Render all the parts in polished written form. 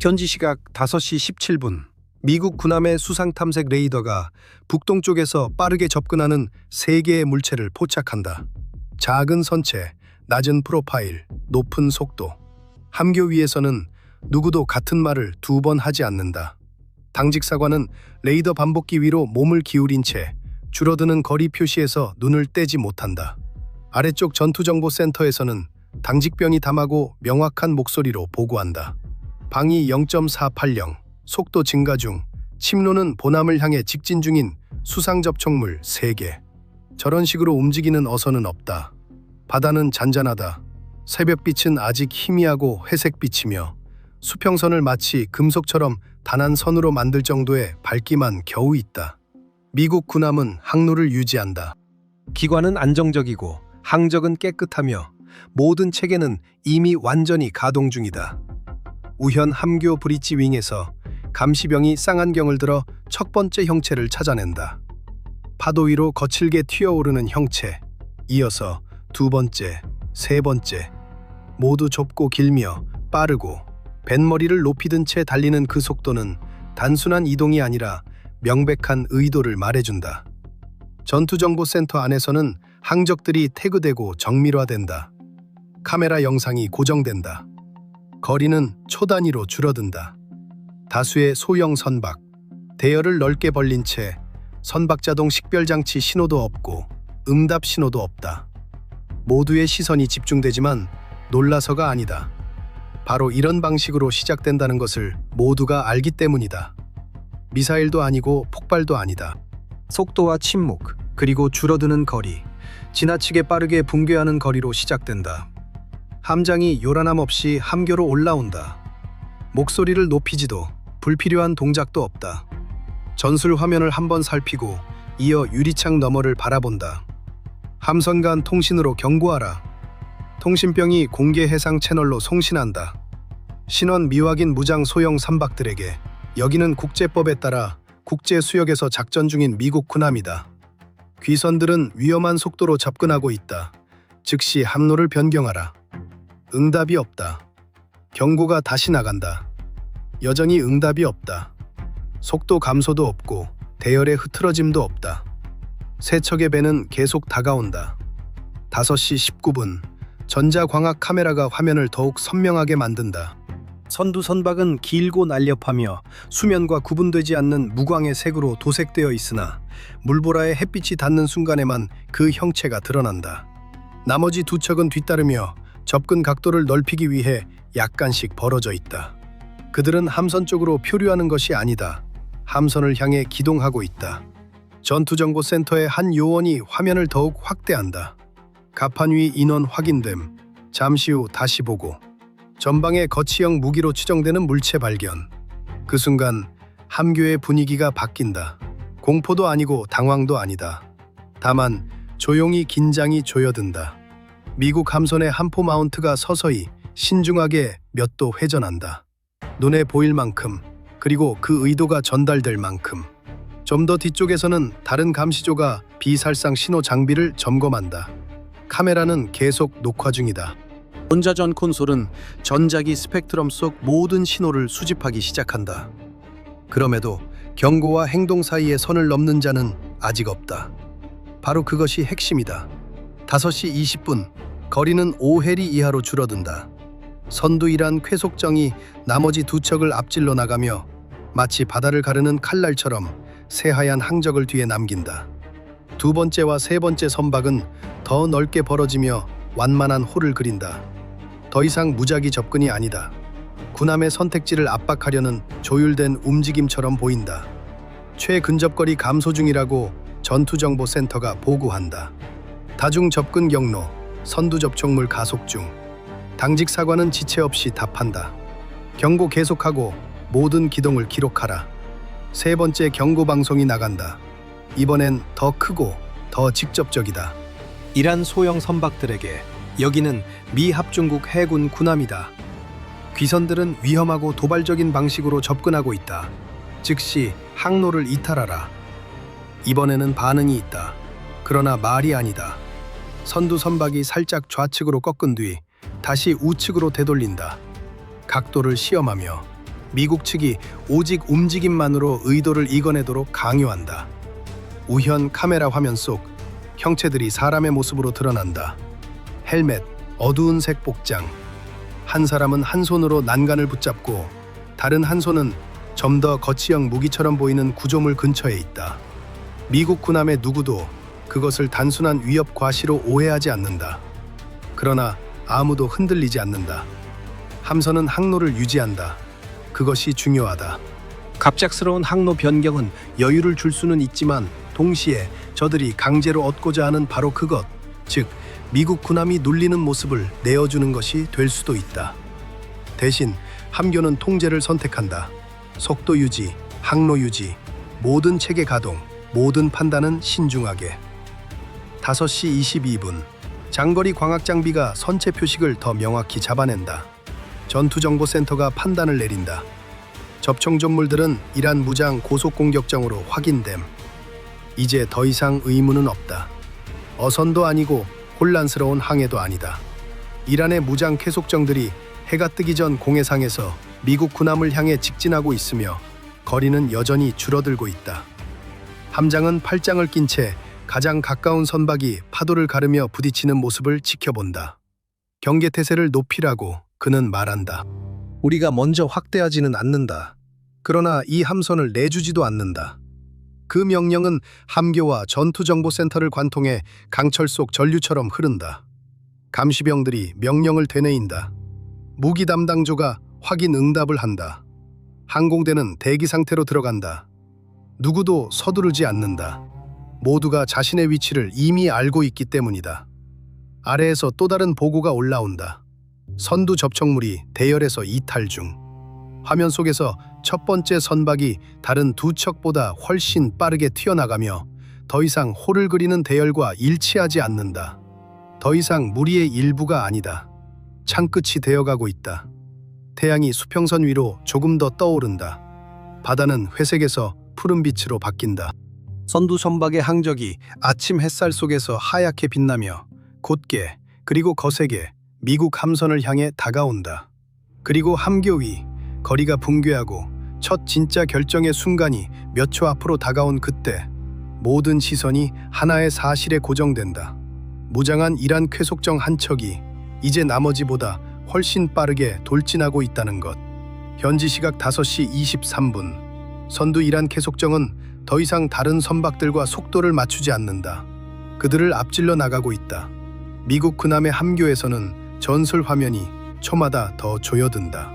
현지 시각 5시 17분, 미국 군함의 수상탐색 레이더가 북동쪽에서 빠르게 접근하는 3개의 물체를 포착한다. 작은 선체, 낮은 프로파일, 높은 속도. 함교 위에서는 누구도 같은 말을 2번 하지 않는다. 당직사관은 레이더 반복기 위로 몸을 기울인 채 줄어드는 거리 표시에서 눈을 떼지 못한다. 아래쪽 전투정보센터에서는 당직병이 담하고 명확한 목소리로 보고한다. 방위 0.480, 속도 증가 중, 침로는 본함을 향해 직진 중인 수상 접촉물 3개. 저런 식으로 움직이는 어선은 없다. 바다는 잔잔하다. 새벽빛은 아직 희미하고 회색빛이며 수평선을 마치 금속처럼 단한 선으로 만들 정도의 밝기만 겨우 있다. 미국 군함은 항로를 유지한다. 기관은 안정적이고 항적은 깨끗하며 모든 체계는 이미 완전히 가동 중이다. 우현 함교 브릿지 윙에서 감시병이 쌍안경을 들어 첫 번째 형체를 찾아낸다. 파도 위로 거칠게 튀어오르는 형체, 이어서 2번째, 3번째, 모두 좁고 길며 빠르고 뱃머리를 높이 든 채 달리는 그 속도는 단순한 이동이 아니라 명백한 의도를 말해준다. 전투정보센터 안에서는 항적들이 태그되고 정밀화된다. 카메라 영상이 고정된다. 거리는 초단위로 줄어든다. 다수의 소형 선박, 대열을 넓게 벌린 채 선박자동 식별장치 신호도 없고 응답 신호도 없다. 모두의 시선이 집중되지만 놀라서가 아니다. 바로 이런 방식으로 시작된다는 것을 모두가 알기 때문이다. 미사일도 아니고 폭발도 아니다. 속도와 침묵, 그리고 줄어드는 거리, 지나치게 빠르게 붕괴하는 거리로 시작된다. 함장이 요란함 없이 함교로 올라온다. 목소리를 높이지도 불필요한 동작도 없다. 전술 화면을 한번 살피고 이어 유리창 너머를 바라본다. 함선 간 통신으로 경고하라. 통신병이 공개 해상 채널로 송신한다. 신원 미확인 무장 소형 선박들에게 여기는 국제법에 따라 국제 수역에서 작전 중인 미국 군함이다. 귀선들은 위험한 속도로 접근하고 있다. 즉시 항로를 변경하라. 응답이 없다. 경고가 다시 나간다. 여전히 응답이 없다. 속도 감소도 없고 대열의 흐트러짐도 없다. 세 척의 배는 계속 다가온다. 5시 19분, 전자광학 카메라가 화면을 더욱 선명하게 만든다. 선두 선박은 길고 날렵하며 수면과 구분되지 않는 무광의 색으로 도색되어 있으나 물보라에 햇빛이 닿는 순간에만 그 형체가 드러난다. 나머지 2척은 뒤따르며 접근 각도를 넓히기 위해 약간씩 벌어져 있다. 그들은 함선 쪽으로 표류하는 것이 아니다. 함선을 향해 기동하고 있다. 전투정보센터의 한 요원이 화면을 더욱 확대한다. 갑판 위 인원 확인됨. 잠시 후 다시 보고. 전방에 거치형 무기로 추정되는 물체 발견. 그 순간 함교의 분위기가 바뀐다. 공포도 아니고 당황도 아니다. 다만 조용히 긴장이 조여든다. 미국 함선의 함포 마운트가 서서히 신중하게 몇 도 회전한다. 눈에 보일 만큼, 그리고 그 의도가 전달될 만큼. 좀 더 뒤쪽에서는 다른 감시조가 비살상 신호 장비를 점검한다. 카메라는 계속 녹화 중이다. 전자전 콘솔은 전자기 스펙트럼 속 모든 신호를 수집하기 시작한다. 그럼에도 경고와 행동 사이의 선을 넘는 자는 아직 없다. 바로 그것이 핵심이다. 5시 20분, 거리는 5해리 이하로 줄어든다. 선두이란 쾌속정이 나머지 2척을 앞질러 나가며 마치 바다를 가르는 칼날처럼 새하얀 항적을 뒤에 남긴다. 2번째와 3번째 선박은 더 넓게 벌어지며 완만한 홀을 그린다. 더 이상 무작위 접근이 아니다. 군함의 선택지를 압박하려는 조율된 움직임처럼 보인다. 최근접거리 감소 중이라고 전투정보센터가 보고한다. 다중 접근 경로, 선두 접촉물 가속 중. 당직 사관은 지체 없이 답한다. 경고 계속하고 모든 기동을 기록하라. 3번째 경고 방송이 나간다. 이번엔 더 크고 더 직접적이다. 이란 소형 선박들에게 여기는 미 합중국 해군 군함이다. 귀선들은 위험하고 도발적인 방식으로 접근하고 있다. 즉시 항로를 이탈하라. 이번에는 반응이 있다. 그러나 말이 아니다. 선두 선박이 살짝 좌측으로 꺾은 뒤 다시 우측으로 되돌린다. 각도를 시험하며 미국 측이 오직 움직임만으로 의도를 이겨내도록 강요한다. 우현 카메라 화면 속 형체들이 사람의 모습으로 드러난다. 헬멧, 어두운 색 복장. 한 사람은 한 손으로 난간을 붙잡고 다른 한 손은 좀 더 거치형 무기처럼 보이는 구조물 근처에 있다. 미국 군함의 누구도 그것을 단순한 위협 과시로 오해하지 않는다. 그러나 아무도 흔들리지 않는다. 함선은 항로를 유지한다. 그것이 중요하다. 갑작스러운 항로 변경은 여유를 줄 수는 있지만 동시에 저들이 강제로 얻고자 하는 바로 그것, 즉 미국 군함이 눌리는 모습을 내어주는 것이 될 수도 있다. 대신 함교는 통제를 선택한다. 속도 유지, 항로 유지, 모든 체계 가동, 모든 판단은 신중하게. 5시 22분, 장거리 광학 장비가 선체 표식을 더 명확히 잡아낸다. 전투정보센터가 판단을 내린다. 접촉 점물들은 이란 무장 고속 공격정으로 확인됨. 이제 더 이상 의문은 없다. 어선도 아니고 혼란스러운 항해도 아니다. 이란의 무장 쾌속정들이 해가 뜨기 전 공해상에서 미국 군함을 향해 직진하고 있으며 거리는 여전히 줄어들고 있다. 함장은 팔짱을 낀 채 가장 가까운 선박이 파도를 가르며 부딪히는 모습을 지켜본다. 경계태세를 높이라고 그는 말한다. 우리가 먼저 확대하지는 않는다. 그러나 이 함선을 내주지도 않는다. 그 명령은 함교와 전투정보센터를 관통해 강철 속 전류처럼 흐른다. 감시병들이 명령을 되뇌인다. 무기 담당조가 확인 응답을 한다. 항공대는 대기 상태로 들어간다. 누구도 서두르지 않는다. 모두가 자신의 위치를 이미 알고 있기 때문이다. 아래에서 또 다른 보고가 올라온다. 선두 접촉물이 대열에서 이탈 중. 화면 속에서 첫 번째 선박이 다른 두 척보다 훨씬 빠르게 튀어나가며 더 이상 호를 그리는 대열과 일치하지 않는다. 더 이상 무리의 일부가 아니다. 창끝이 되어가고 있다. 태양이 수평선 위로 조금 더 떠오른다. 바다는 회색에서 푸른빛으로 바뀐다. 선두 선박의 항적이 아침 햇살 속에서 하얗게 빛나며 곧게 그리고 거세게 미국 함선을 향해 다가온다. 그리고 함교 위 거리가 붕괴하고 첫 진짜 결정의 순간이 몇 초 앞으로 다가온 그때 모든 시선이 하나의 사실에 고정된다. 무장한 이란 쾌속정 한 척이 이제 나머지보다 훨씬 빠르게 돌진하고 있다는 것. 현지 시각 5시 23분. 선두 이란 쾌속정은 더 이상 다른 선박들과 속도를 맞추지 않는다. 그들을 앞질러 나가고 있다. 미국 군함의 함교에서는 전술 화면이 초마다 더 조여든다.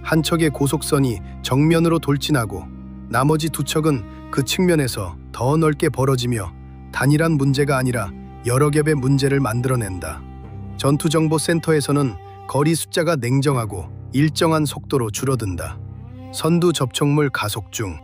한 척의 고속선이 정면으로 돌진하고 나머지 두 척은 그 측면에서 더 넓게 벌어지며 단일한 문제가 아니라 여러 겹의 문제를 만들어낸다. 전투정보센터에서는 거리 숫자가 냉정하고 일정한 속도로 줄어든다. 선두 접촉물 가속 중,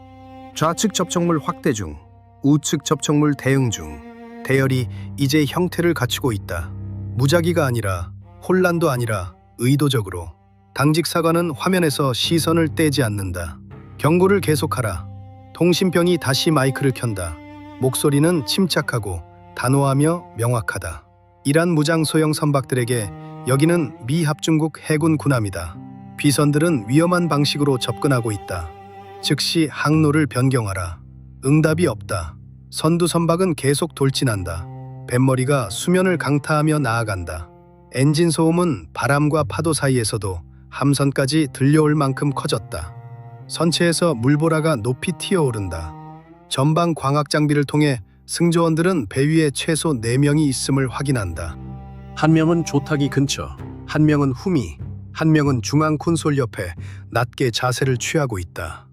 좌측 접촉물 확대 중, 우측 접촉물 대응 중. 대열이 이제 형태를 갖추고 있다. 무작위가 아니라, 혼란도 아니라 의도적으로. 당직 사관은 화면에서 시선을 떼지 않는다. 경고를 계속하라. 통신병이 다시 마이크를 켠다. 목소리는 침착하고 단호하며 명확하다. 이란 무장 소형 선박들에게 여기는 미 합중국 해군 군함이다. 비선들은 위험한 방식으로 접근하고 있다. 즉시 항로를 변경하라. 응답이 없다. 선두 선박은 계속 돌진한다. 뱃머리가 수면을 강타하며 나아간다. 엔진 소음은 바람과 파도 사이에서도 함선까지 들려올 만큼 커졌다. 선체에서 물보라가 높이 튀어오른다. 전방 광학 장비를 통해 승조원들은 배 위에 최소 4명이 있음을 확인한다. 한 명은 조타기 근처, 한 명은 후미, 한 명은 중앙 콘솔 옆에 낮게 자세를 취하고 있다.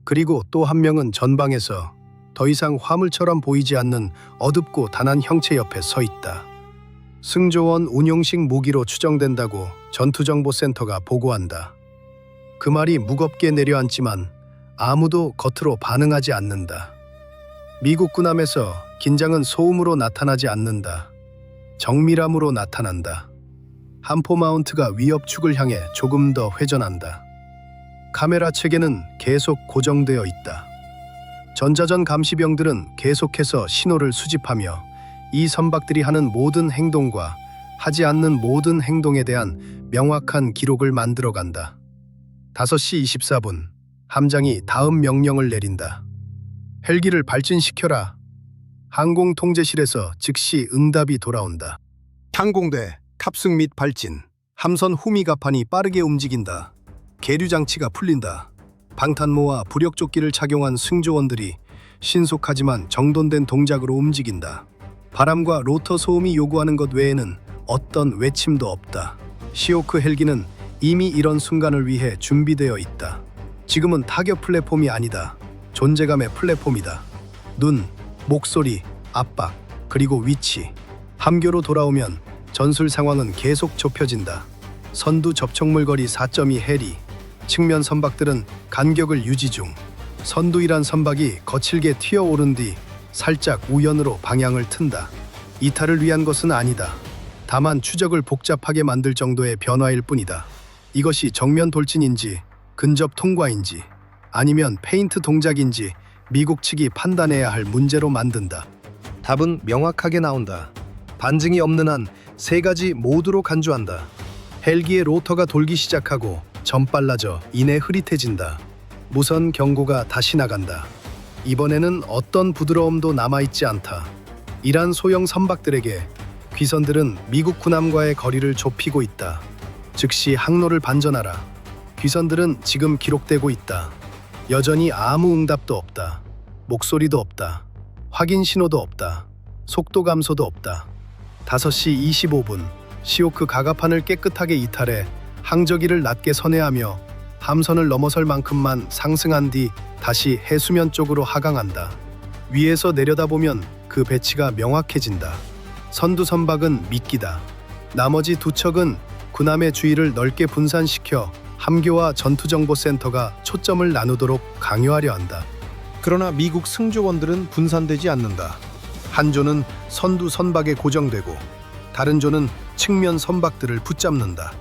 그리고 또 한 명은 전방에서 더 이상 화물처럼 보이지 않는 어둡고 단한 형체 옆에 서 있다. 승조원 운용식 무기로 추정된다고 전투정보센터가 보고한다. 그 말이 무겁게 내려앉지만 아무도 겉으로 반응하지 않는다. 미국 군함에서 긴장은 소음으로 나타나지 않는다. 정밀함으로 나타난다. 함포 마운트가 위협축을 향해 조금 더 회전한다. 카메라 체계는 계속 고정되어 있다. 전자전 감시병들은 계속해서 신호를 수집하며 이 선박들이 하는 모든 행동과 하지 않는 모든 행동에 대한 명확한 기록을 만들어간다. 5시 24분 함장이 다음 명령을 내린다. 헬기를 발진시켜라. 항공통제실에서 즉시 응답이 돌아온다. 항공대 탑승 및 발진. 함선 후미가판이 빠르게 움직인다. 계류 장치가 풀린다. 방탄모와 부력조끼를 착용한 승조원들이 신속하지만 정돈된 동작으로 움직인다. 바람과 로터 소음이 요구하는 것 외에는 어떤 외침도 없다. 시오크 헬기는 이미 이런 순간을 위해 준비되어 있다. 지금은 타격 플랫폼이 아니다. 존재감의 플랫폼이다. 눈, 목소리, 압박, 그리고 위치. 함교로 돌아오면 전술 상황은 계속 좁혀진다. 선두 접촉물 거리 4.2 해리. 측면 선박들은 간격을 유지 중. 선두이란 선박이 거칠게 튀어오른 뒤 살짝 우연으로 방향을 튼다. 이탈을 위한 것은 아니다. 다만 추적을 복잡하게 만들 정도의 변화일 뿐이다. 이것이 정면 돌진인지 근접 통과인지 아니면 페인트 동작인지 미국 측이 판단해야 할 문제로 만든다. 답은 명확하게 나온다. 반증이 없는 한 세 가지 모두로 간주한다. 헬기의 로터가 돌기 시작하고 점 빨라져 이내 흐릿해진다. 무선 경고가 다시 나간다. 이번에는 어떤 부드러움도 남아있지 않다. 이란 소형 선박들에게 귀선들은 미국 군함과의 거리를 좁히고 있다. 즉시 항로를 반전하라. 귀선들은 지금 기록되고 있다. 여전히 아무 응답도 없다. 목소리도 없다. 확인 신호도 없다. 속도 감소도 없다. 5시 25분 시오크 가가판을 깨끗하게 이탈해 항저기를 낮게 선회하며 함선을 넘어설 만큼만 상승한 뒤 다시 해수면 쪽으로 하강한다. 위에서 내려다보면 그 배치가 명확해진다. 선두 선박은 미끼다. 나머지 두 척은 군함의 주위를 넓게 분산시켜 함교와 전투정보센터가 초점을 나누도록 강요하려 한다. 그러나 미국 승조원들은 분산되지 않는다. 한 조는 선두 선박에 고정되고 다른 조는 측면 선박들을 붙잡는다.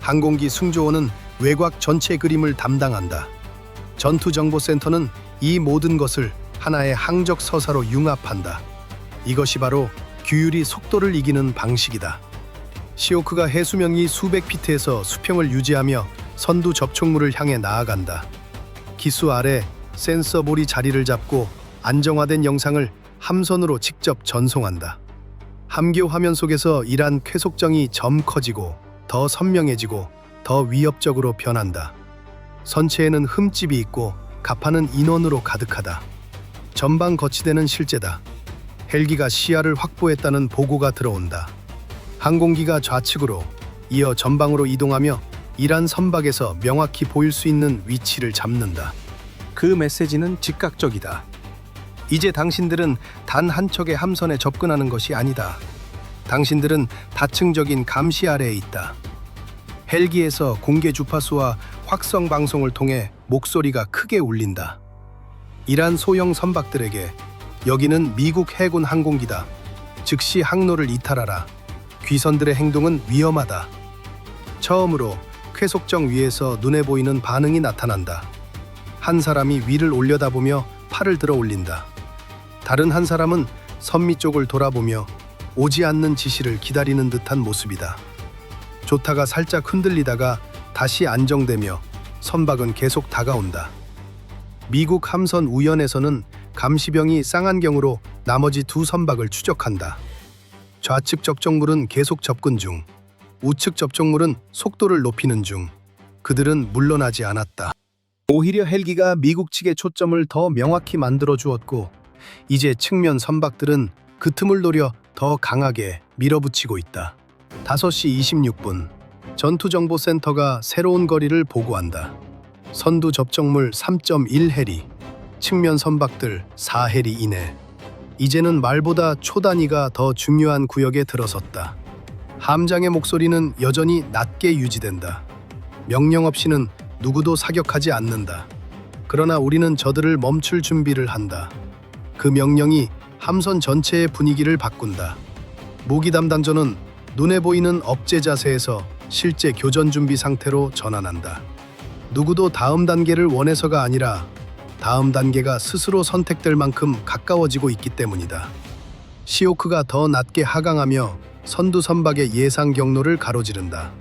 항공기 승조원은 외곽 전체 그림을 담당한다. 전투정보센터는 이 모든 것을 하나의 항적 서사로 융합한다. 이것이 바로 규율이 속도를 이기는 방식이다. 시오크가 해수면 위 수백 피트에서 수평을 유지하며 선두 접촉물을 향해 나아간다. 기수 아래 센서볼이 자리를 잡고 안정화된 영상을 함선으로 직접 전송한다. 함교 화면 속에서 이란 쾌속정이 점 커지고 더 선명해지고 더 위협적으로 변한다. 선체에는 흠집이 있고 가판은 인원으로 가득하다. 전방 거치대는 실제다. 헬기가 시야를 확보했다는 보고가 들어온다. 항공기가 좌측으로 이어 전방으로 이동하며 이란 선박에서 명확히 보일 수 있는 위치를 잡는다. 그 메시지는 즉각적이다. 이제 당신들은 단 한 척의 함선에 접근하는 것이 아니다. 당신들은 다층적인 감시 아래에 있다. 헬기에서 공개 주파수와 확성 방송을 통해 목소리가 크게 울린다. 이란 소형 선박들에게 여기는 미국 해군 항공기다. 즉시 항로를 이탈하라. 귀선들의 행동은 위험하다. 처음으로 쾌속정 위에서 눈에 보이는 반응이 나타난다. 한 사람이 위를 올려다보며 팔을 들어 올린다. 다른 한 사람은 선미 쪽을 돌아보며 오지 않는 지시를 기다리는 듯한 모습이다. 조타가 살짝 흔들리다가 다시 안정되며 선박은 계속 다가온다. 미국 함선 우연에서는 감시병이 쌍안경으로 나머지 두 선박을 추적한다. 좌측 접촉물은 계속 접근 중, 우측 접촉물은 속도를 높이는 중. 그들은 물러나지 않았다. 오히려 헬기가 미국 측의 초점을 더 명확히 만들어 주었고 이제 측면 선박들은 그 틈을 노려 더 강하게 밀어붙이고 있다. 5시 26분 전투정보센터가 새로운 거리를 보고한다. 선두 접촉물 3.1 해리, 측면 선박들 4 해리 이내. 이제는 말보다 초단위가 더 중요한 구역에 들어섰다. 함장의 목소리는 여전히 낮게 유지된다. 명령 없이는 누구도 사격하지 않는다. 그러나 우리는 저들을 멈출 준비를 한다. 그 명령이 함선 전체의 분위기를 바꾼다. 무기 담당자는 눈에 보이는 억제 자세에서 실제 교전 준비 상태로 전환한다. 누구도 다음 단계를 원해서가 아니라 다음 단계가 스스로 선택될 만큼 가까워지고 있기 때문이다. 시오크가 더 낮게 하강하며 선두 선박의 예상 경로를 가로지른다.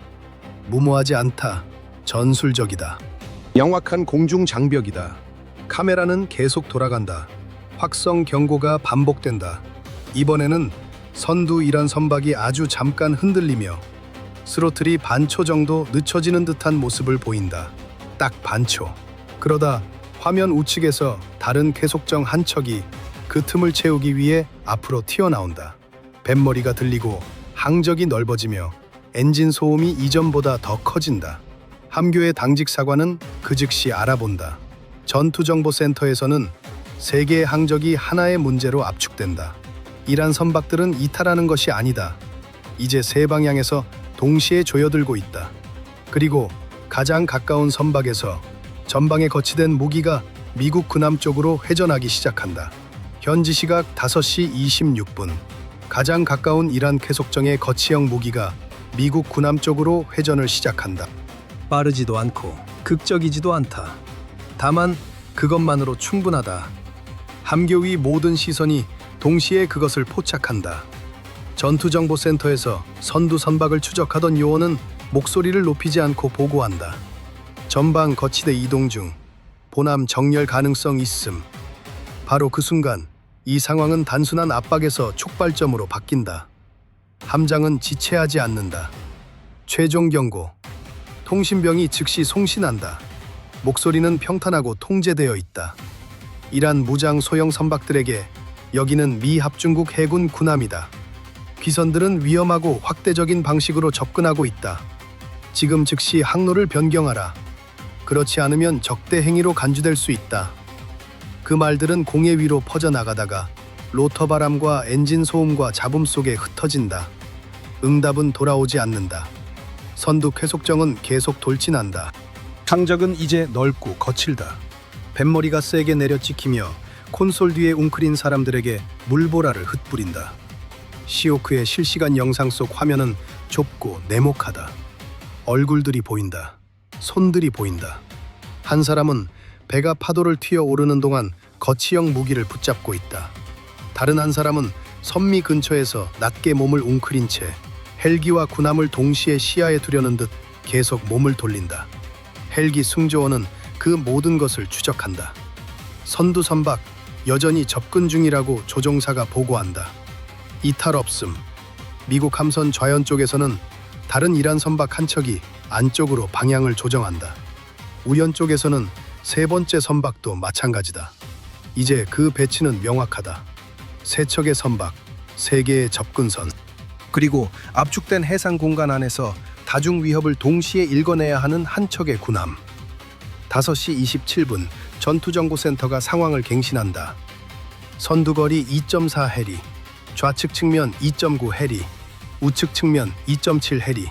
무모하지 않다. 전술적이다. 명확한 공중 장벽이다. 카메라는 계속 돌아간다. 확성 경고가 반복된다. 이번에는 선두 이란 선박이 아주 잠깐 흔들리며 스로틀이 반초 정도 늦춰지는 듯한 모습을 보인다. 딱 반초. 그러다 화면 우측에서 다른 계속정 한 척이 그 틈을 채우기 위해 앞으로 튀어나온다. 뱃머리가 들리고 항적이 넓어지며 엔진 소음이 이전보다 더 커진다. 함교의 당직 사관은 그 즉시 알아본다. 전투정보센터에서는 세 개의 항적이 하나의 문제로 압축된다. 이란 선박들은 이탈하는 것이 아니다. 이제 세 방향에서 동시에 조여들고 있다. 그리고 가장 가까운 선박에서 전방에 거치된 무기가 미국 군함 쪽으로 회전하기 시작한다. 현지 시각 5시 26분. 가장 가까운 이란 쾌속정의 거치형 무기가 미국 군함 쪽으로 회전을 시작한다. 빠르지도 않고 극적이지도 않다. 다만 그것만으로 충분하다. 함교 위 모든 시선이 동시에 그것을 포착한다. 전투정보센터에서 선두 선박을 추적하던 요원은 목소리를 높이지 않고 보고한다. 전방 거치대 이동 중. 보남 정렬 가능성 있음. 바로 그 순간 이 상황은 단순한 압박에서 촉발점으로 바뀐다. 함장은 지체하지 않는다. 최종 경고. 통신병이 즉시 송신한다. 목소리는 평탄하고 통제되어 있다. 이란 무장 소형 선박들에게 여기는 미 합중국 해군 군함이다. 귀선들은 위험하고 확대적인 방식으로 접근하고 있다. 지금 즉시 항로를 변경하라. 그렇지 않으면 적대 행위로 간주될 수 있다. 그 말들은 공해 위로 퍼져나가다가 로터 바람과 엔진 소음과 잡음 속에 흩어진다. 응답은 돌아오지 않는다. 선두 쾌속정은 계속 돌진한다. 항적은 이제 넓고 거칠다. 뱃머리가 세게 내려찍히며 콘솔 뒤에 웅크린 사람들에게 물보라를 흩뿌린다. 시오크의 실시간 영상 속 화면은 좁고 네모하다. 얼굴들이 보인다. 손들이 보인다. 한 사람은 배가 파도를 튀어 오르는 동안 거치형 무기를 붙잡고 있다. 다른 한 사람은 선미 근처에서 낮게 몸을 웅크린 채 헬기와 군함을 동시에 시야에 두려는 듯 계속 몸을 돌린다. 헬기 승조원은 그 모든 것을 추적한다. 선두 선박 여전히 접근 중이라고 조종사가 보고한다. 이탈 없음. 미국 함선 좌연 쪽에서는 다른 이란 선박 한 척이 안쪽으로 방향을 조정한다. 우연 쪽에서는 세 번째 선박도 마찬가지다. 이제 그 배치는 명확하다. 세 척의 선박, 세 개의 접근선, 그리고 압축된 해상 공간 안에서 다중 위협을 동시에 읽어내야 하는 한 척의 군함. 5시 27분 전투정보센터가 상황을 갱신한다. 선두거리 2.4 해리, 좌측 측면 2.9 해리, 우측 측면 2.7 해리.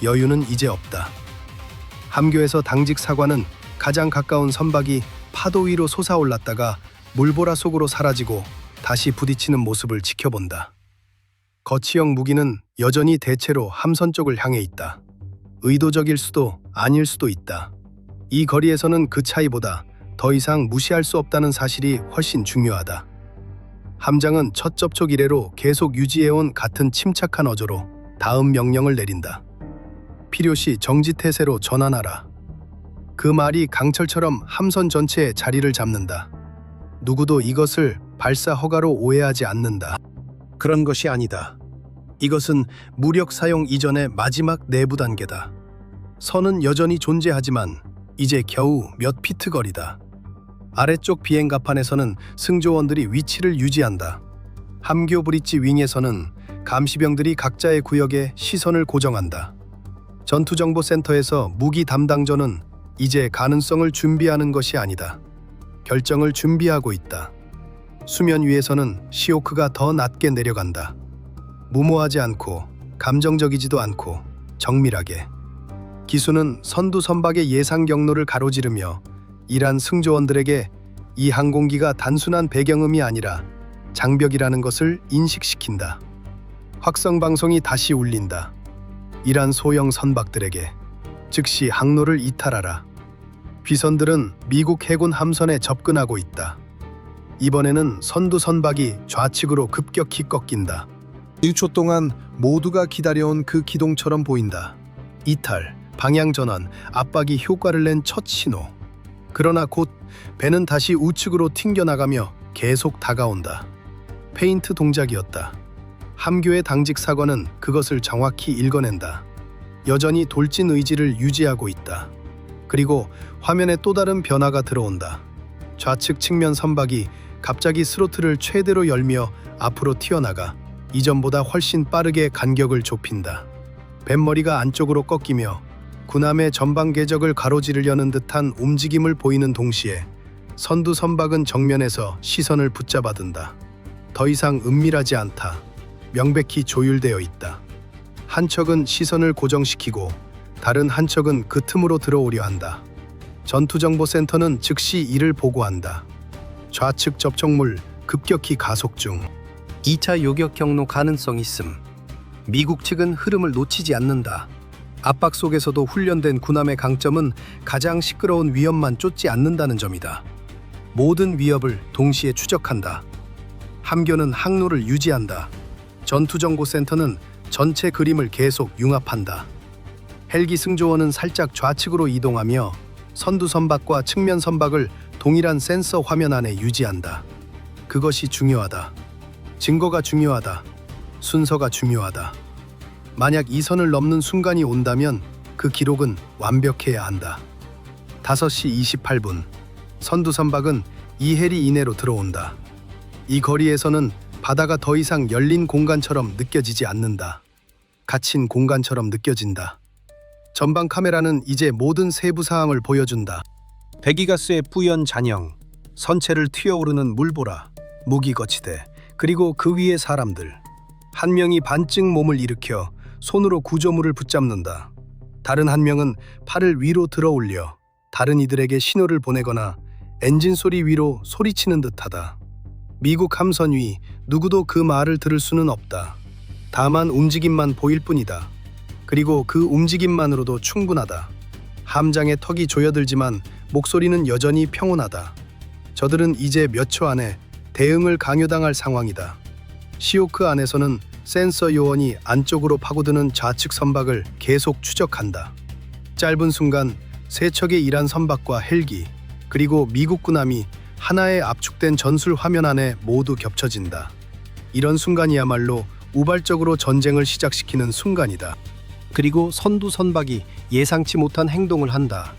여유는 이제 없다. 함교에서 당직 사관은 가장 가까운 선박이 파도 위로 솟아올랐다가 물보라 속으로 사라지고 다시 부딪히는 모습을 지켜본다. 거치형 무기는 여전히 대체로 함선 쪽을 향해 있다. 의도적일 수도 아닐 수도 있다. 이 거리에서는 그 차이보다 더 이상 무시할 수 없다는 사실이 훨씬 중요하다. 함장은 첫 접촉 이래로 계속 유지해온 같은 침착한 어조로 다음 명령을 내린다. 필요시 정지태세로 전환하라. 그 말이 강철처럼 함선 전체에 자리를 잡는다. 누구도 이것을 발사 허가로 오해하지 않는다. 그런 것이 아니다. 이것은 무력 사용 이전의 마지막 내부 단계다. 선은 여전히 존재하지만 이제 겨우 몇 피트 거리다. 아래쪽 비행갑판에서는 승조원들이 위치를 유지한다. 함교 브릿지 윙에서는 감시병들이 각자의 구역에 시선을 고정한다. 전투정보센터에서 무기 담당자는 이제 가능성을 준비하는 것이 아니다. 결정을 준비하고 있다. 수면 위에서는 시오크가 더 낮게 내려간다. 무모하지 않고 감정적이지도 않고 정밀하게. 기수는 선두 선박의 예상 경로를 가로지르며 이란 승조원들에게 이 항공기가 단순한 배경음이 아니라 장벽이라는 것을 인식시킨다. 확성 방송이 다시 울린다. 이란 소형 선박들에게 즉시 항로를 이탈하라. 귀선들은 미국 해군 함선에 접근하고 있다. 이번에는 선두 선박이 좌측으로 급격히 꺾인다. 1초 동안 모두가 기다려온 그 기동처럼 보인다. 이탈, 방향 전환, 압박이 효과를 낸 첫 신호. 그러나 곧 배는 다시 우측으로 튕겨나가며 계속 다가온다. 페인트 동작이었다. 함교의 당직 사관은 그것을 정확히 읽어낸다. 여전히 돌진 의지를 유지하고 있다. 그리고 화면에 또 다른 변화가 들어온다. 좌측 측면 선박이 갑자기 스로틀을 최대로 열며 앞으로 튀어나가 이전보다 훨씬 빠르게 간격을 좁힌다. 뱃머리가 안쪽으로 꺾이며 군함의 전방 궤적을 가로지르려는 듯한 움직임을 보이는 동시에 선두 선박은 정면에서 시선을 붙잡아둔다. 더 이상 은밀하지 않다. 명백히 조율되어 있다. 한 척은 시선을 고정시키고 다른 한 척은 그 틈으로 들어오려 한다. 전투정보센터는 즉시 이를 보고한다. 좌측 접촉물 급격히 가속 중. 2차 요격 경로 가능성 있음. 미국 측은 흐름을 놓치지 않는다. 압박 속에서도 훈련된 군함의 강점은 가장 시끄러운 위협만 쫓지 않는다는 점이다. 모든 위협을 동시에 추적한다. 함교는 항로를 유지한다. 전투정보센터는 전체 그림을 계속 융합한다. 헬기 승조원은 살짝 좌측으로 이동하며 선두 선박과 측면 선박을 동일한 센서 화면 안에 유지한다. 그것이 중요하다. 증거가 중요하다. 순서가 중요하다. 만약 이 선을 넘는 순간이 온다면 그 기록은 완벽해야 한다. 5시 28분 선두 선박은 이 해리 이내로 들어온다. 이 거리에서는 바다가 더 이상 열린 공간처럼 느껴지지 않는다. 갇힌 공간처럼 느껴진다. 전방 카메라는 이제 모든 세부 사항을 보여준다. 배기가스의 뿌연 잔영, 선체를 튀어오르는 물보라, 무기 거치대, 그리고 그 위에 사람들. 한 명이 반쯤 몸을 일으켜 손으로 구조물을 붙잡는다. 다른 한 명은 팔을 위로 들어 올려 다른 이들에게 신호를 보내거나 엔진 소리 위로 소리치는 듯하다. 미국 함선 위 누구도 그 말을 들을 수는 없다. 다만 움직임만 보일 뿐이다. 그리고 그 움직임만으로도 충분하다. 함장의 턱이 조여들지만 목소리는 여전히 평온하다. 저들은 이제 몇 초 안에 대응을 강요당할 상황이다. 시오크 안에서는 센서 요원이 안쪽으로 파고드는 좌측 선박을 계속 추적한다. 짧은 순간 세 척의 이란 선박과 헬기, 그리고 미국 군함이 하나의 압축된 전술 화면 안에 모두 겹쳐진다. 이런 순간이야말로 우발적으로 전쟁을 시작시키는 순간이다. 그리고 선두 선박이 예상치 못한 행동을 한다.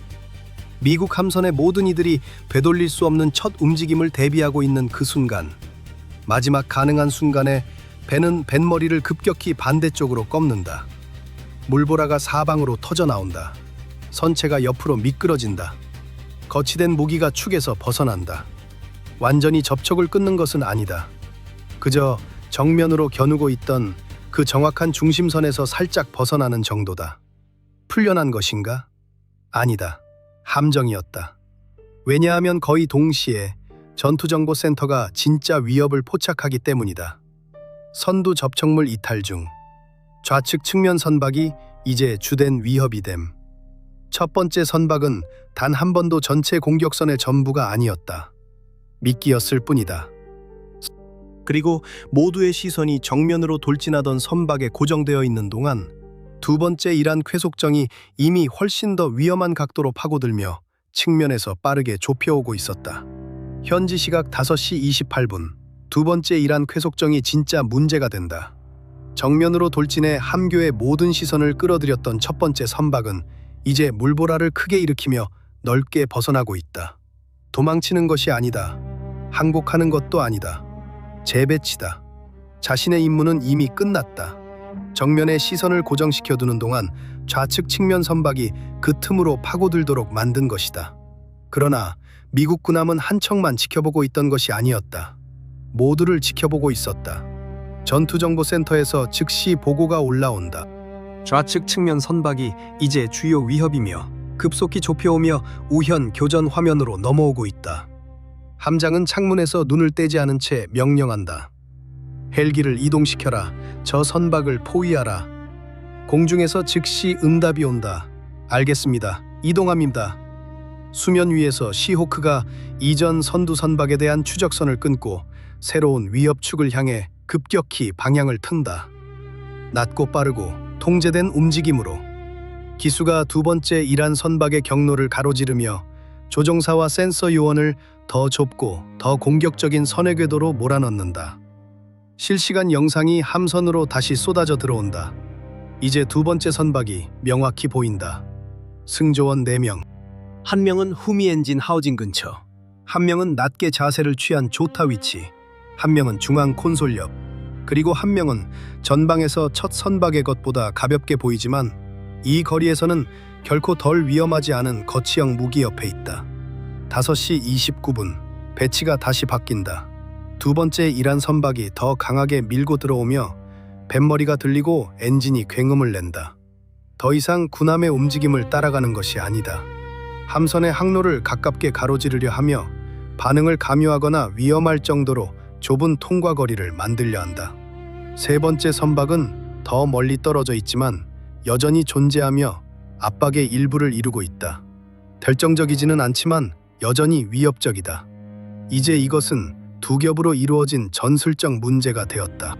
미국 함선의 모든 이들이 되돌릴 수 없는 첫 움직임을 대비하고 있는 그 순간, 마지막 가능한 순간에 배는 뱃머리를 급격히 반대쪽으로 꺾는다. 물보라가 사방으로 터져 나온다. 선체가 옆으로 미끄러진다. 거치된 무기가 축에서 벗어난다. 완전히 접촉을 끊는 것은 아니다. 그저 정면으로 겨누고 있던 그 정확한 중심선에서 살짝 벗어나는 정도다. 풀려난 것인가? 아니다. 함정이었다. 왜냐하면 거의 동시에 전투정보센터가 진짜 위협을 포착하기 때문이다. 선두 접촉물 이탈 중. 좌측 측면 선박이 이제 주된 위협이 됨. 첫 번째 선박은 단 한 번도 전체 공격선의 전부가 아니었다. 미끼였을 뿐이다. 그리고 모두의 시선이 정면으로 돌진하던 선박에 고정되어 있는 동안 두 번째 이란 쾌속정이 이미 훨씬 더 위험한 각도로 파고들며 측면에서 빠르게 좁혀오고 있었다. 현지 시각 5시 28분, 두 번째 이란 쾌속정이 진짜 문제가 된다. 정면으로 돌진해 함교의 모든 시선을 끌어들였던 첫 번째 선박은 이제 물보라를 크게 일으키며 넓게 벗어나고 있다. 도망치는 것이 아니다. 항복하는 것도 아니다. 재배치다. 자신의 임무는 이미 끝났다. 정면에 시선을 고정시켜두는 동안 좌측 측면 선박이 그 틈으로 파고들도록 만든 것이다. 그러나 미국 군함은 한 척만 지켜보고 있던 것이 아니었다. 모두를 지켜보고 있었다. 전투정보센터에서 즉시 보고가 올라온다. 좌측 측면 선박이 이제 주요 위협이며 급속히 좁혀오며 우현 교전 화면으로 넘어오고 있다. 함장은 창문에서 눈을 떼지 않은 채 명령한다. 헬기를 이동시켜라. 저 선박을 포위하라. 공중에서 즉시 응답이 온다. 알겠습니다. 이동합니다. 수면 위에서 시호크가 이전 선두 선박에 대한 추적선을 끊고 새로운 위협축을 향해 급격히 방향을 튼다. 낮고 빠르고 통제된 움직임으로 기수가 두 번째 이란 선박의 경로를 가로지르며 조종사와 센서 요원을 더 좁고 더 공격적인 선의 궤도로 몰아넣는다. 실시간 영상이 함선으로 다시 쏟아져 들어온다. 이제 두 번째 선박이 명확히 보인다. 승조원 4명. 한 명은 후미 엔진 하우징 근처, 한 명은 낮게 자세를 취한 조타 위치, 한 명은 중앙 콘솔 옆, 그리고 한 명은 전방에서 첫 선박의 것보다 가볍게 보이지만 이 거리에서는 결코 덜 위험하지 않은 거치형 무기 옆에 있다. 5시 29분, 배치가 다시 바뀐다. 두 번째 이란 선박이 더 강하게 밀고 들어오며 뱃머리가 들리고 엔진이 굉음을 낸다. 더 이상 군함의 움직임을 따라가는 것이 아니다. 함선의 항로를 가깝게 가로지르려 하며 반응을 감요하거나 위험할 정도로 좁은 통과 거리를 만들려 한다. 세 번째 선박은 더 멀리 떨어져 있지만 여전히 존재하며 압박의 일부를 이루고 있다. 결정적이지는 않지만 여전히 위협적이다. 이제 이것은 두 겹으로 이루어진 전술적 문제가 되었다.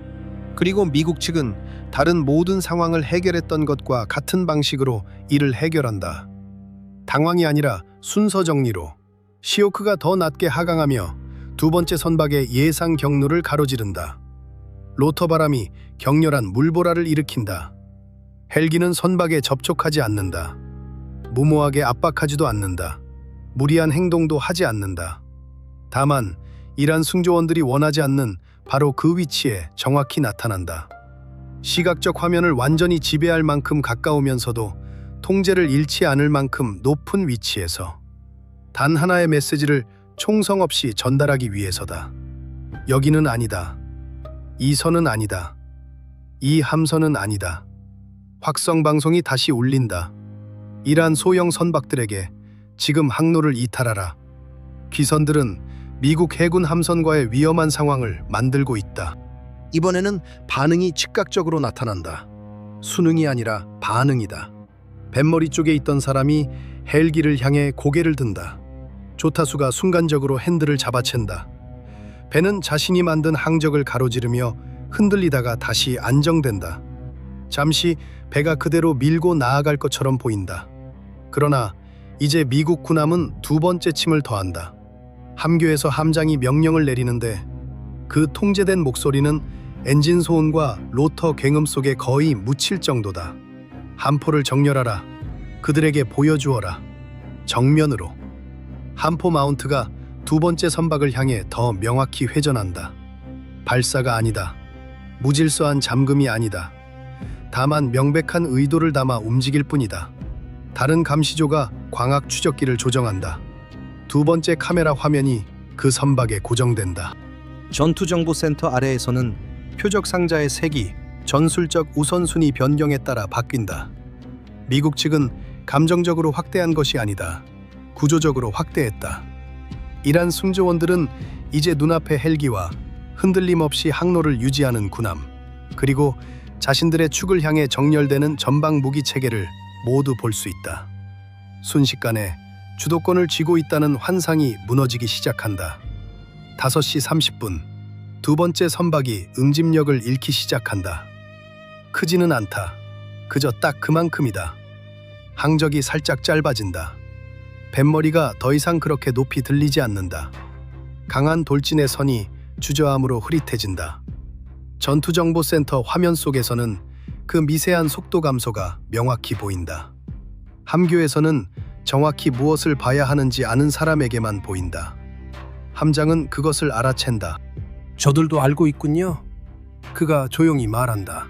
그리고 미국 측은 다른 모든 상황을 해결했던 것과 같은 방식으로 이를 해결한다. 당황이 아니라 순서 정리로. 시오크가 더 낮게 하강하며 두 번째 선박의 예상 경로를 가로지른다. 로터 바람이 격렬한 물보라를 일으킨다. 헬기는 선박에 접촉하지 않는다. 무모하게 압박하지도 않는다. 무리한 행동도 하지 않는다. 다만 이란 승조원들이 원하지 않는 바로 그 위치에 정확히 나타난다. 시각적 화면을 완전히 지배할 만큼 가까우면서도 통제를 잃지 않을 만큼 높은 위치에서 단 하나의 메시지를 총성 없이 전달하기 위해서다. 여기는 아니다. 이 선은 아니다. 이 함선은 아니다. 확성 방송이 다시 울린다. 이란 소형 선박들에게 지금 항로를 이탈하라. 기선들은 미국 해군 함선과의 위험한 상황을 만들고 있다. 이번에는 반응이 즉각적으로 나타난다. 수능이 아니라 반응이다. 뱃머리 쪽에 있던 사람이 헬기를 향해 고개를 든다. 조타수가 순간적으로 핸들을 잡아챈다. 배는 자신이 만든 항적을 가로지르며 흔들리다가 다시 안정된다. 잠시 배가 그대로 밀고 나아갈 것처럼 보인다. 그러나 이제 미국 군함은 두 번째 침을 더한다. 함교에서 함장이 명령을 내리는데 그 통제된 목소리는 엔진 소음과 로터 굉음 속에 거의 묻힐 정도다. 함포를 정렬하라. 그들에게 보여주어라. 정면으로. 함포 마운트가 두 번째 선박을 향해 더 명확히 회전한다. 발사가 아니다. 무질서한 잠금이 아니다. 다만 명백한 의도를 담아 움직일 뿐이다. 다른 감시조가 광학 추적기를 조정한다. 두 번째 카메라 화면이 그 선박에 고정된다. 전투정보센터 아래에서는 표적 상자의 색이 전술적 우선순위 변경에 따라 바뀐다. 미국 측은 감정적으로 확대한 것이 아니다. 구조적으로 확대했다. 이란 승조원들은 이제 눈앞의 헬기와 흔들림 없이 항로를 유지하는 군함, 그리고 자신들의 축을 향해 정렬되는 전방 무기 체계를 모두 볼 수 있다. 순식간에 주도권을 쥐고 있다는 환상이 무너지기 시작한다. 5시 30분, 두 번째 선박이 응집력을 잃기 시작한다. 크지는 않다. 그저 딱 그만큼이다. 항적이 살짝 짧아진다. 뱃머리가 더 이상 그렇게 높이 들리지 않는다. 강한 돌진의 선이 주저함으로 흐릿해진다. 전투정보센터 화면 속에서는 그 미세한 속도 감소가 명확히 보인다. 함교에서는 정확히 무엇을 봐야 하는지 아는 사람에게만 보인다. 함장은 그것을 알아챈다. 저들도 알고 있군요. 그가 조용히 말한다.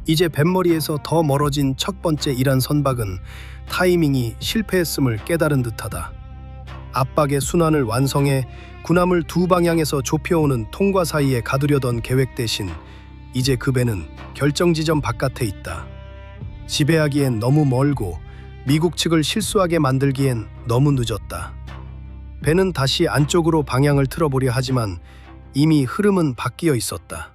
이제 뱃머리에서 더 멀어진 첫 번째 이란 선박은 타이밍이 실패했음을 깨달은 듯하다. 압박의 순환을 완성해 군함을 두 방향에서 좁혀오는 통과 사이에 가두려던 계획 대신 이제 그 배는 결정 지점 바깥에 있다. 지배하기엔 너무 멀고 미국 측을 실수하게 만들기엔 너무 늦었다. 배는 다시 안쪽으로 방향을 틀어보려 하지만 이미 흐름은 바뀌어 있었다.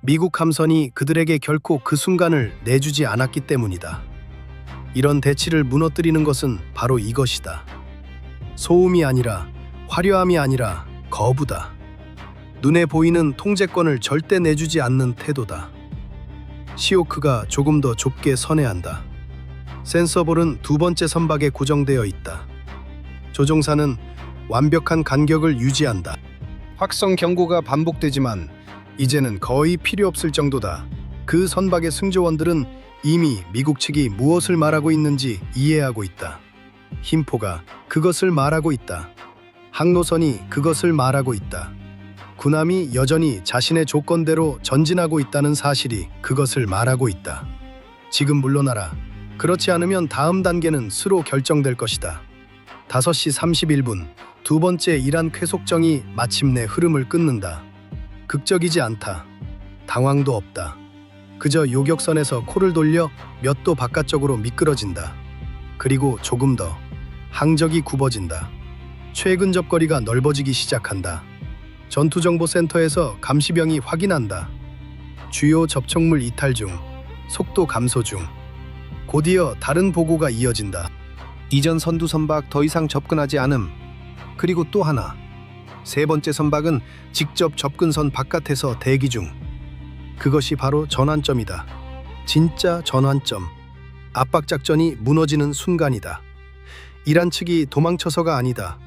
미국 함선이 그들에게 결코 그 순간을 내주지 않았기 때문이다. 이런 대치를 무너뜨리는 것은 바로 이것이다. 소음이 아니라, 화려함이 아니라 거부다. 눈에 보이는 통제권을 절대 내주지 않는 태도다. 시오크가 조금 더 좁게 선회한다. 센서볼은 두 번째 선박에 고정되어 있다. 조종사는 완벽한 간격을 유지한다. 확성 경고가 반복되지만 이제는 거의 필요 없을 정도다. 그 선박의 승조원들은 이미 미국 측이 무엇을 말하고 있는지 이해하고 있다. 힘포가 그것을 말하고 있다. 항로선이 그것을 말하고 있다. 군함이 여전히 자신의 조건대로 전진하고 있다는 사실이 그것을 말하고 있다. 지금 물러나라. 그렇지 않으면 다음 단계는 수로 결정될 것이다. 5시 31분 두 번째 이란 쾌속정이 마침내 흐름을 끊는다. 극적이지 않다. 당황도 없다. 그저 요격선에서 코를 돌려 몇 도 바깥쪽으로 미끄러진다. 그리고 조금 더 항적이 굽어진다. 최근접거리가 넓어지기 시작한다. 전투정보센터에서 감시병이 확인한다. 주요 접촉물 이탈 중, 속도 감소 중. 곧이어 다른 보고가 이어진다. 이전 선두 선박 더 이상 접근하지 않음. 그리고 또 하나. 세 번째 선박은 직접 접근선 바깥에서 대기 중. 그것이 바로 전환점이다. 진짜 전환점. 압박작전이 무너지는 순간이다. 이란 측이 도망쳐서가 아니다.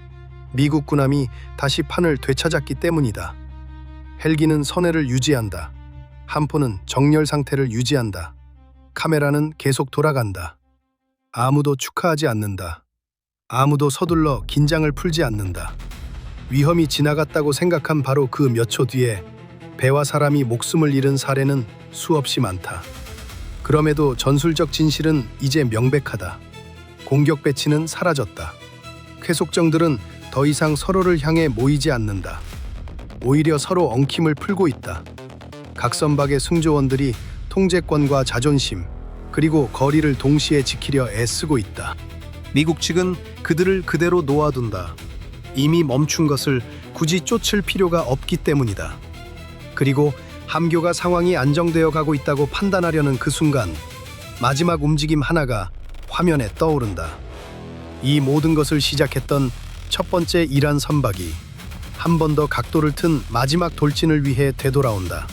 미국 군함이 다시 판을 되찾았기 때문이다. 헬기는 선회를 유지한다. 함포는 정렬 상태를 유지한다. 카메라는 계속 돌아간다. 아무도 축하하지 않는다. 아무도 서둘러 긴장을 풀지 않는다. 위험이 지나갔다고 생각한 바로 그 몇 초 뒤에 배와 사람이 목숨을 잃은 사례는 수없이 많다. 그럼에도 전술적 진실은 이제 명백하다. 공격 배치는 사라졌다. 쾌속정들은 더 이상 서로를 향해 모이지 않는다. 오히려 서로 엉킴을 풀고 있다. 각 선박의 승조원들이 통제권과 자존심, 그리고 거리를 동시에 지키려 애쓰고 있다. 미국 측은 그들을 그대로 놓아둔다. 이미 멈춘 것을 굳이 쫓을 필요가 없기 때문이다. 그리고 함교가 상황이 안정되어 가고 있다고 판단하려는 그 순간 마지막 움직임 하나가 화면에 떠오른다. 이 모든 것을 시작했던 첫 번째 이란 선박이 한 번 더 각도를 튼 마지막 돌진을 위해 되돌아온다.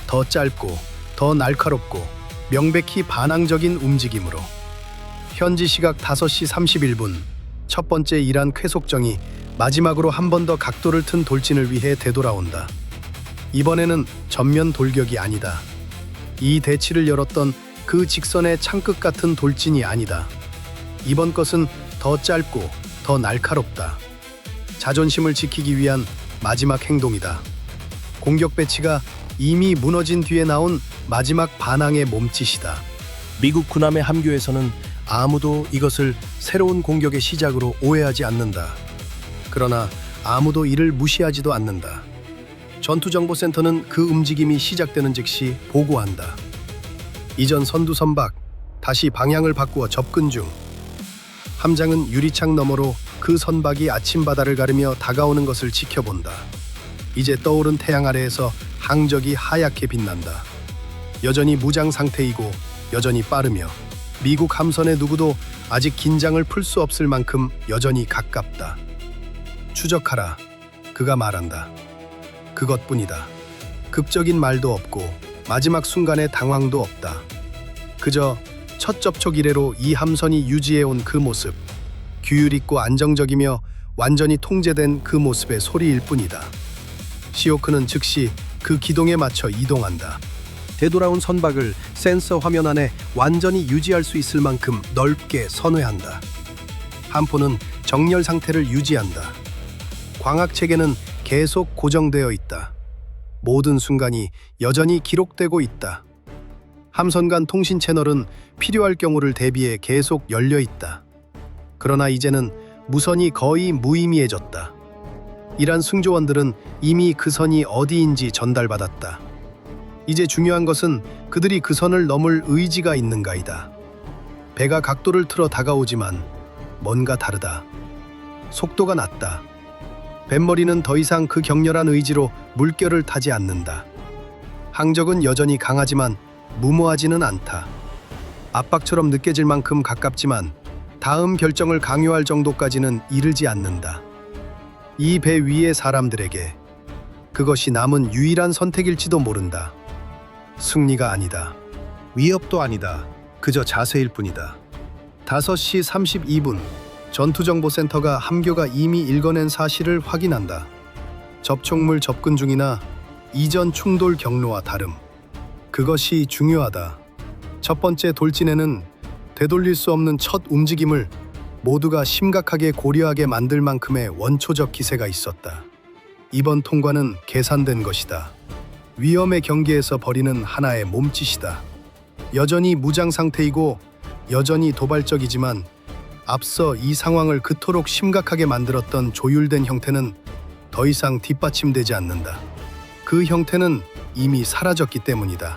더 짧고 더 날카롭고 명백히 반항적인 움직임으로. 현지 시각 5시 31분 첫 번째 이란 쾌속정이 마지막으로 한 번 더 각도를 튼 돌진을 위해 되돌아온다. 이번에는 전면 돌격이 아니다. 이 대치를 열었던 그 직선의 창끝 같은 돌진이 아니다. 이번 것은 더 짧고 더 날카롭다. 자존심을 지키기 위한 마지막 행동이다. 공격 배치가 이미 무너진 뒤에 나온 마지막 반항의 몸짓이다. 미국 군함의 함교에서는 아무도 이것을 새로운 공격의 시작으로 오해하지 않는다. 그러나 아무도 이를 무시하지도 않는다. 전투정보센터는 그 움직임이 시작되는 즉시 보고한다. 이전 선두 선박 다시 방향을 바꾸어 접근 중. 함장은 유리창 너머로 그 선박이 아침바다를 가르며 다가오는 것을 지켜본다. 이제 떠오른 태양 아래에서 항적이 하얗게 빛난다. 여전히 무장 상태이고 여전히 빠르며 미국 함선의 누구도 아직 긴장을 풀 수 없을 만큼 여전히 가깝다. 추적하라. 그가 말한다. 그것뿐이다. 극적인 말도 없고 마지막 순간의 당황도 없다. 그저 첫 접촉 이래로 이 함선이 유지해온 그 모습, 규율 있고 안정적이며 완전히 통제된 그 모습의 소리일 뿐이다. 시오크는 즉시 그 기동에 맞춰 이동한다. 되돌아온 선박을 센서 화면 안에 완전히 유지할 수 있을 만큼 넓게 선회한다. 함포는 정렬 상태를 유지한다. 광학 체계는 계속 고정되어 있다. 모든 순간이 여전히 기록되고 있다. 함선 간 통신 채널은 필요할 경우를 대비해 계속 열려 있다. 그러나 이제는 무선이 거의 무의미해졌다. 이란 승조원들은 이미 그 선이 어디인지 전달받았다. 이제 중요한 것은 그들이 그 선을 넘을 의지가 있는가이다. 배가 각도를 틀어 다가오지만 뭔가 다르다. 속도가 낮다. 뱃머리는 더 이상 그 격렬한 의지로 물결을 타지 않는다. 항적은 여전히 강하지만 무모하지는 않다. 압박처럼 느껴질 만큼 가깝지만 다음 결정을 강요할 정도까지는 이르지 않는다. 이 배 위의 사람들에게 그것이 남은 유일한 선택일지도 모른다. 승리가 아니다. 위협도 아니다. 그저 자세일 뿐이다. 5시 32분 전투정보센터가 함교가 이미 읽어낸 사실을 확인한다. 접촉물 접근 중이나 이전 충돌 경로와 다름. 그것이 중요하다. 첫 번째 돌진에는 되돌릴 수 없는 첫 움직임을 모두가 심각하게 고려하게 만들 만큼의 원초적 기세가 있었다. 이번 통과는 계산된 것이다. 위험의 경계에서 벌이는 하나의 몸짓이다. 여전히 무장 상태이고 여전히 도발적이지만 앞서 이 상황을 그토록 심각하게 만들었던 조율된 형태는 더 이상 뒷받침되지 않는다. 그 형태는 이미 사라졌기 때문이다.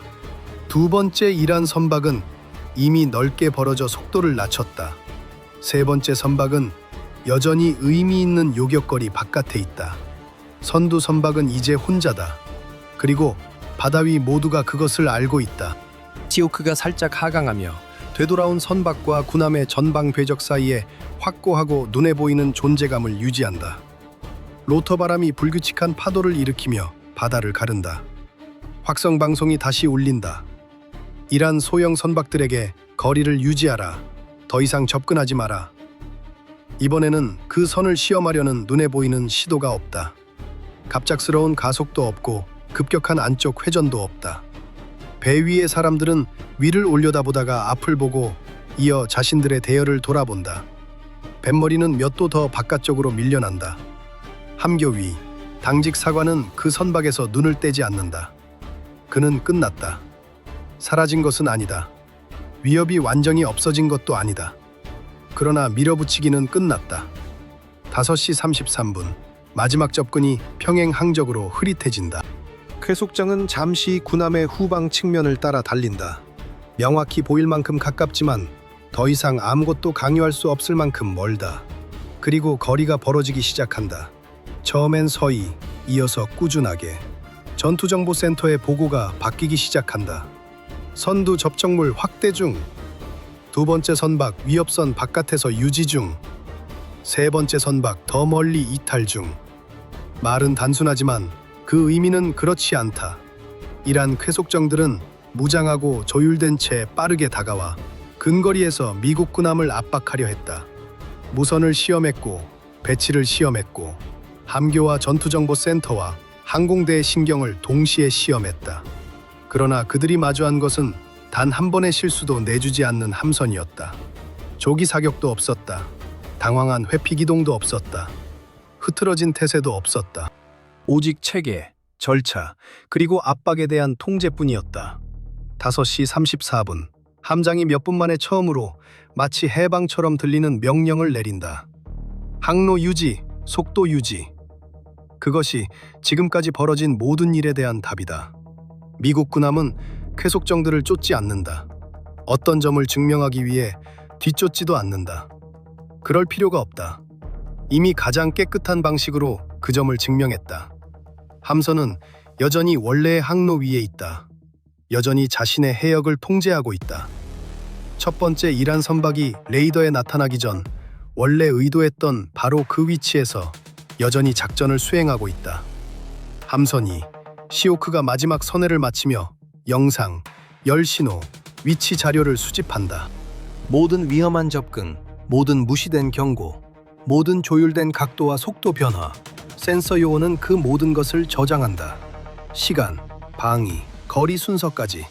두 번째 이란 선박은 이미 넓게 벌어져 속도를 낮췄다. 세 번째 선박은 여전히 의미 있는 요격거리 바깥에 있다. 선두 선박은 이제 혼자다. 그리고 바다 위 모두가 그것을 알고 있다. 시오크가 살짝 하강하며 되돌아온 선박과 군함의 전방 궤적 사이에 확고하고 눈에 보이는 존재감을 유지한다. 로터 바람이 불규칙한 파도를 일으키며 바다를 가른다. 확성 방송이 다시 울린다. 이란 소형 선박들에게 거리를 유지하라. 더 이상 접근하지 마라. 이번에는 그 선을 시험하려는 눈에 보이는 시도가 없다. 갑작스러운 가속도 없고 급격한 안쪽 회전도 없다. 배 위의 사람들은 위를 올려다보다가 앞을 보고 이어 자신들의 대열을 돌아본다. 뱃머리는 몇 도 더 바깥쪽으로 밀려난다. 함교 위, 당직 사관은 그 선박에서 눈을 떼지 않는다. 그는 끝났다. 사라진 것은 아니다. 위협이 완전히 없어진 것도 아니다. 그러나 밀어붙이기는 끝났다. 5시 33분, 마지막 접근이 평행 항적으로 흐릿해진다. 쾌속장은 잠시 군함의 후방 측면을 따라 달린다. 명확히 보일 만큼 가깝지만 더 이상 아무것도 강요할 수 없을 만큼 멀다. 그리고 거리가 벌어지기 시작한다. 처음엔 서히, 이어서 꾸준하게. 전투정보센터의 보고가 바뀌기 시작한다. 선두 접촉물 확대 중. 두 번째 선박 위협선 바깥에서 유지 중. 세 번째 선박 더 멀리 이탈 중. 말은 단순하지만 그 의미는 그렇지 않다. 이란 쾌속정들은 무장하고 조율된 채 빠르게 다가와 근거리에서 미국 군함을 압박하려 했다. 무선을 시험했고 배치를 시험했고 함교와 전투정보센터와 항공대의 신경을 동시에 시험했다. 그러나 그들이 마주한 것은 단 한 번의 실수도 내주지 않는 함선이었다. 조기 사격도 없었다. 당황한 회피 기동도 없었다. 흐트러진 태세도 없었다. 오직 체계, 절차, 그리고 압박에 대한 통제뿐이었다. 5시 34분, 함장이 몇 분 만에 처음으로 마치 해방처럼 들리는 명령을 내린다. 항로 유지, 속도 유지. 그것이 지금까지 벌어진 모든 일에 대한 답이다. 미국 군함은 쾌속정들을 쫓지 않는다. 어떤 점을 증명하기 위해 뒤쫓지도 않는다. 그럴 필요가 없다. 이미 가장 깨끗한 방식으로 그 점을 증명했다. 함선은 여전히 원래의 항로 위에 있다. 여전히 자신의 해역을 통제하고 있다. 첫 번째 이란 선박이 레이더에 나타나기 전 원래 의도했던 바로 그 위치에서 여전히 작전을 수행하고 있다. 함선이 시오크가 마지막 선회를 마치며 영상, 열신호, 위치 자료를 수집한다. 모든 위험한 접근, 모든 무시된 경고, 모든 조율된 각도와 속도 변화, 센서 요원은 그 모든 것을 저장한다. 시간, 방위, 거리 순서까지.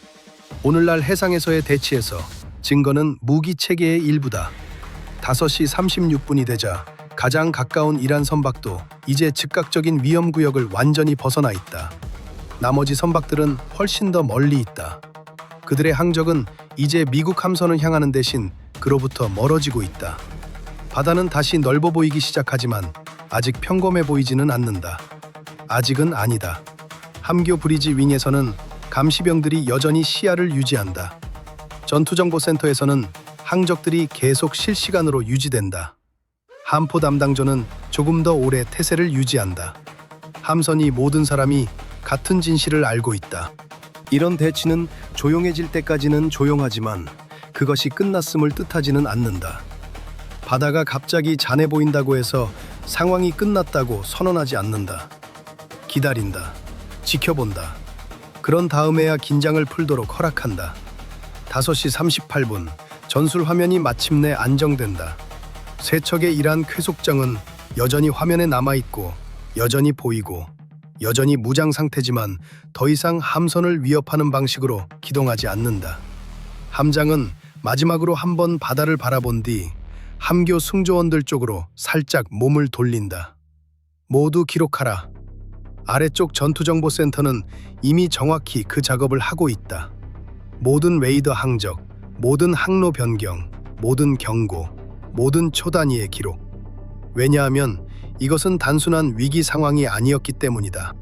오늘날 해상에서의 대치에서 증거는 무기 체계의 일부다. 5시 36분이 되자 가장 가까운 이란 선박도 이제 즉각적인 위험 구역을 완전히 벗어나 있다. 나머지 선박들은 훨씬 더 멀리 있다. 그들의 항적은 이제 미국 함선을 향하는 대신 그로부터 멀어지고 있다. 바다는 다시 넓어 보이기 시작하지만 아직 평범해 보이지는 않는다. 아직은 아니다. 함교 브리지 윙에서는 감시병들이 여전히 시야를 유지한다. 전투정보센터에서는 항적들이 계속 실시간으로 유지된다. 함포 담당조는 조금 더 오래 태세를 유지한다. 함선이 모든 사람이 같은 진실을 알고 있다. 이런 대치는 조용해질 때까지는 조용하지만 그것이 끝났음을 뜻하지는 않는다. 바다가 갑자기 잔해 보인다고 해서 상황이 끝났다고 선언하지 않는다. 기다린다. 지켜본다. 그런 다음에야 긴장을 풀도록 허락한다. 5시 38분 전술 화면이 마침내 안정된다. 세척의 이란 쾌속정은 여전히 화면에 남아있고 여전히 보이고 여전히 무장 상태지만 더 이상 함선을 위협하는 방식으로 기동하지 않는다. 함장은 마지막으로 한번 바다를 바라본 뒤 함교 승조원들 쪽으로 살짝 몸을 돌린다. 모두 기록하라. 아래쪽 전투정보센터는 이미 정확히 그 작업을 하고 있다. 모든 레이더 항적, 모든 항로 변경, 모든 경고, 모든 초단위의 기록. 왜냐하면 이것은 단순한 위기 상황이 아니었기 때문이다.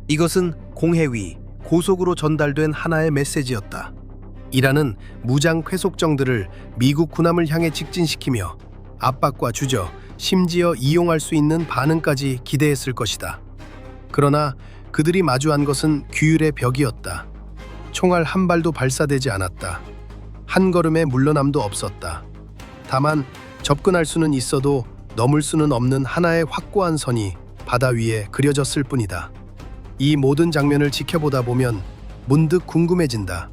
이것은 공해위, 고속으로 전달된 하나의 메시지였다. 이란은 무장 쾌속정들을 미국 군함을 향해 직진시키며 압박과 주저, 심지어 이용할 수 있는 반응까지 기대했을 것이다. 그러나 그들이 마주한 것은 규율의 벽이었다. 총알 한 발도 발사되지 않았다. 한 걸음의 물러남도 없었다. 다만 접근할 수는 있어도 넘을 수는 없는 하나의 확고한 선이 바다 위에 그려졌을 뿐이다. 이 모든 장면을 지켜보다 보면 문득 궁금해진다.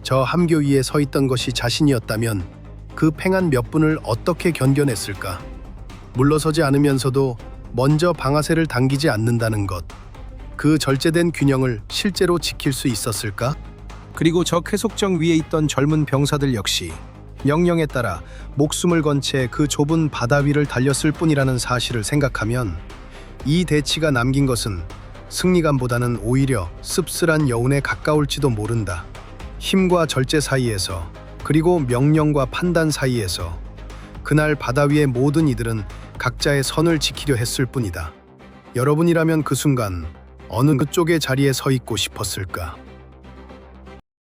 저 함교 위에 서 있던 것이 자신이었다면 그 팽한 몇 분을 어떻게 견뎌냈을까? 물러서지 않으면서도 먼저 방아쇠를 당기지 않는다는 것. 그 절제된 균형을 실제로 지킬 수 있었을까? 그리고 저 쾌속정 위에 있던 젊은 병사들 역시 명령에 따라 목숨을 건 채 그 좁은 바다 위를 달렸을 뿐이라는 사실을 생각하면 이 대치가 남긴 것은 승리감보다는 오히려 씁쓸한 여운에 가까울지도 모른다. 힘과 절제 사이에서, 그리고 명령과 판단 사이에서 그날 바다 위의 모든 이들은 각자의 선을 지키려 했을 뿐이다. 여러분이라면 그 순간 어느 쪽의 자리에 서 있고 싶었을까?